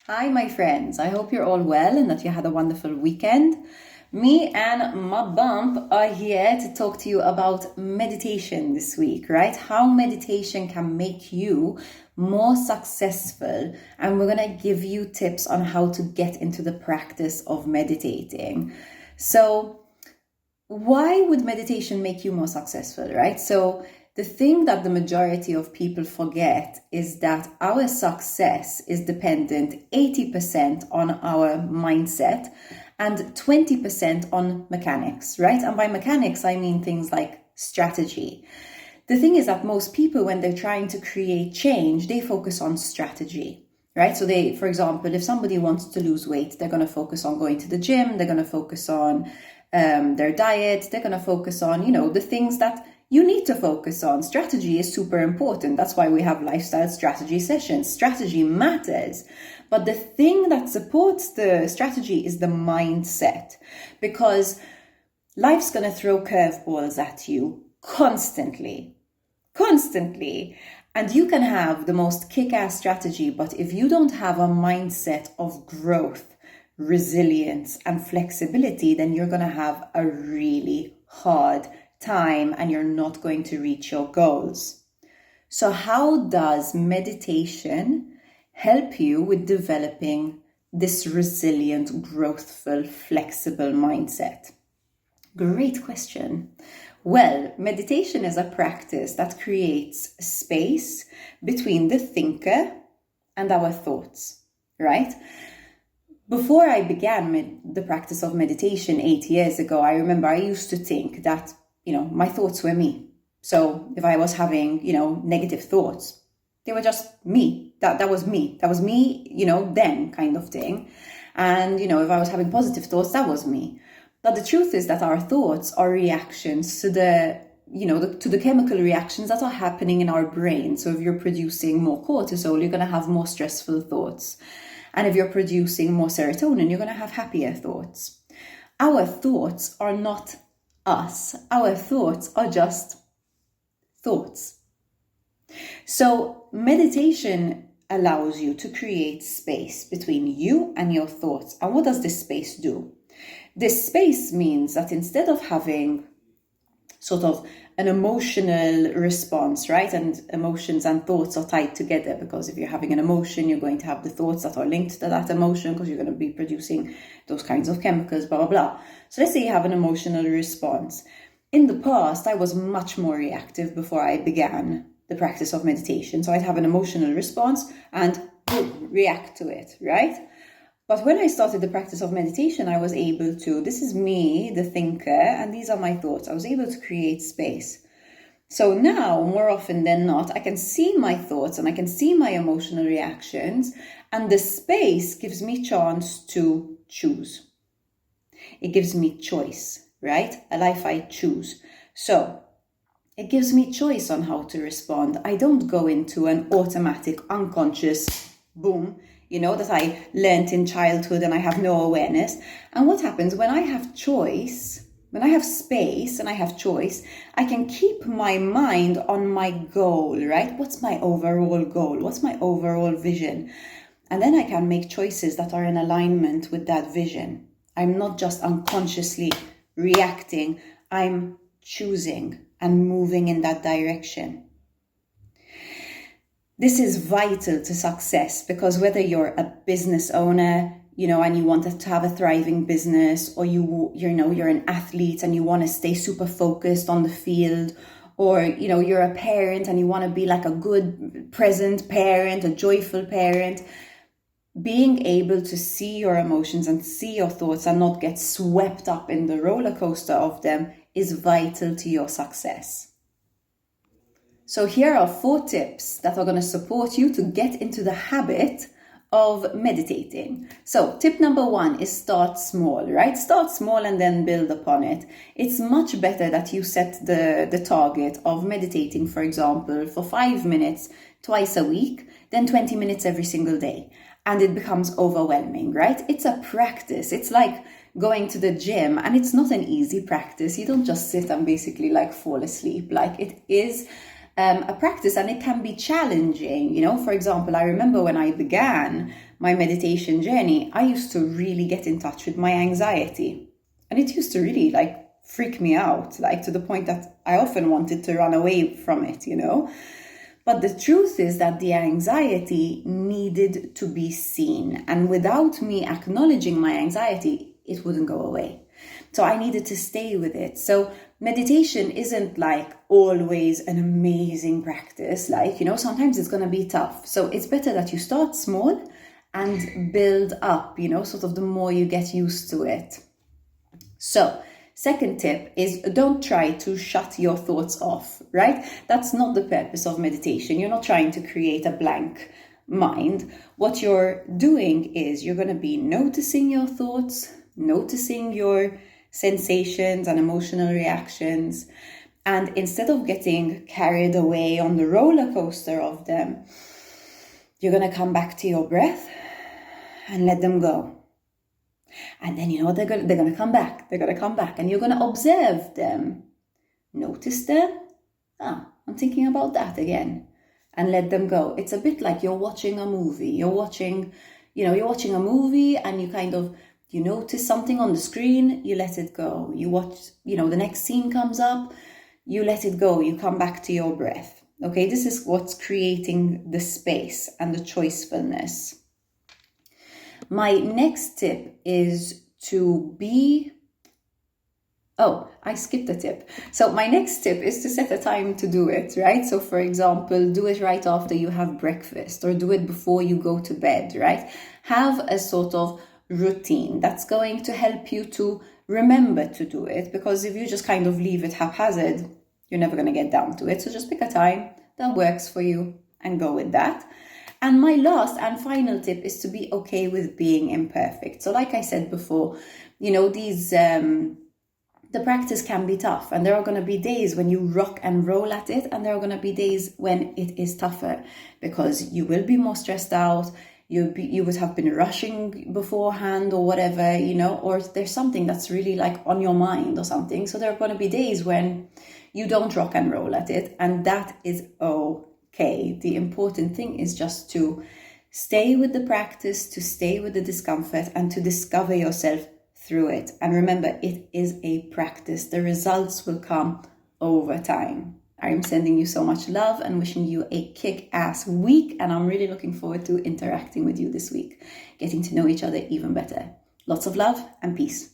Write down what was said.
Hi, my friends. I hope you're all well and that you had a wonderful weekend. Me and my bump are here to talk to you about meditation this week, right? How meditation can make you more successful. And we're going to give you tips on how to get into the practice of meditating. So, why would meditation make you more successful, right? So, the thing that the majority of people forget is that our success is dependent 80% on our mindset and 20% on mechanics, right? And by mechanics, I mean things like strategy. The thing is that most people, when they're trying to create change, they focus on strategy, right? So they, for example, if somebody wants to lose weight, they're going to focus on going to the gym, they're going to focus on their diet, they're going to focus on, the things that you need to focus on. Strategy is super important. That's why we have lifestyle strategy sessions. Strategy matters. But the thing that supports the strategy is the mindset, because life's going to throw curveballs at you constantly. And you can have the most kick-ass strategy, but if you don't have a mindset of growth, resilience, and flexibility, then you're going to have a really hard time and you're not going to reach your goals. So how does meditation help you with developing this resilient, growthful, flexible mindset? Great question. Well, meditation is a practice that creates space between the thinker and our thoughts, right? Before I began the practice of meditation 8 years ago, I remember I used to think that my thoughts were me. So if I was having, negative thoughts, they were just me. That was me. That was me, then kind of thing. And, if I was having positive thoughts, that was me. But the truth is that our thoughts are reactions to the chemical reactions that are happening in our brain. So if you're producing more cortisol, you're going to have more stressful thoughts. And if you're producing more serotonin, you're going to have happier thoughts. Our thoughts are not us. Our thoughts are just thoughts. So meditation allows you to create space between you and your thoughts. And what does this space do? This space means that instead of having sort of an emotional response, right? And emotions and thoughts are tied together, because if you're having an emotion, you're going to have the thoughts that are linked to that emotion, because you're going to be producing those kinds of chemicals, blah, blah, blah. So let's say you have an emotional response. In the past, I was much more reactive before I began the practice of meditation. So I'd have an emotional response and react to it, right? But when I started the practice of meditation, I was able to, this is me, the thinker, and these are my thoughts. I was able to create space. So now, more often than not, I can see my thoughts and I can see my emotional reactions, and the space gives me chance to choose. It gives me choice, right? A life I choose. So it gives me choice on how to respond. I don't go into an automatic, unconscious boom, that I learned in childhood and I have no awareness. And what happens when I have choice, when I have space and I have choice, I can keep my mind on my goal, right? What's my overall goal? What's my overall vision? And then I can make choices that are in alignment with that vision. I'm not just unconsciously reacting, I'm choosing and moving in that direction. This is vital to success, because whether you're a business owner, and you want to have a thriving business, or you're an athlete and you want to stay super focused on the field, or, you're a parent and you want to be like a good present parent, a joyful parent, being able to see your emotions and see your thoughts and not get swept up in the roller coaster of them is vital to your success. So here are 4 tips that are going to support you to get into the habit of meditating. So tip number 1 is start small, right? Start small and then build upon it. It's much better that you set the target of meditating, for example, for 5 minutes twice a week than 20 minutes every single day. And it becomes overwhelming, right? It's a practice. It's like going to the gym, and it's not an easy practice. You don't just sit and basically fall asleep. It is a practice, and it can be challenging. For example, I remember when I began my meditation journey, I used to really get in touch with my anxiety, and it used to really freak me out, to the point that I often wanted to run away from it, But the truth is that the anxiety needed to be seen, and without me acknowledging my anxiety, it wouldn't go away. So I needed to stay with it. So meditation isn't always an amazing practice. Sometimes it's going to be tough. So it's better that you start small and build up, sort of the more you get used to it. So second tip is don't try to shut your thoughts off, right? That's not the purpose of meditation. You're not trying to create a blank mind. What you're doing is you're going to be noticing your thoughts, noticing your sensations and emotional reactions. And instead of getting carried away on the roller coaster of them, you're going to come back to your breath and let them go. And then they're going to come back. They're going to come back, and you're going to observe them. Notice them. I'm thinking about that again, and let them go. It's a bit like you're watching a movie. You're watching a movie, and you notice something on the screen, you let it go. You watch, the next scene comes up, you let it go. You come back to your breath. Okay, this is what's creating the space and the choicefulness. My next tip is I skipped a tip. So my next tip is to set a time to do it, right? So for example, do it right after you have breakfast, or do it before you go to bed, right? Have a sort of routine that's going to help you to remember to do it, because if you just leave it haphazard, you're never going to get down to it. So just pick a time that works for you and go with that. And my last and final tip is to be okay with being imperfect. So like I said before, the practice can be tough, and there are going to be days when you rock and roll at it, and there are going to be days when it is tougher, because you will be more stressed out. You would have been rushing beforehand or whatever, or there's something that's really on your mind or something. So there are going to be days when you don't rock and roll at it, and that is okay. The important thing is just to stay with the practice, to stay with the discomfort, and to discover yourself through it. And remember, it is a practice. The results will come over time. I am sending you so much love and wishing you a kick-ass week. And I'm really looking forward to interacting with you this week, getting to know each other even better. Lots of love and peace.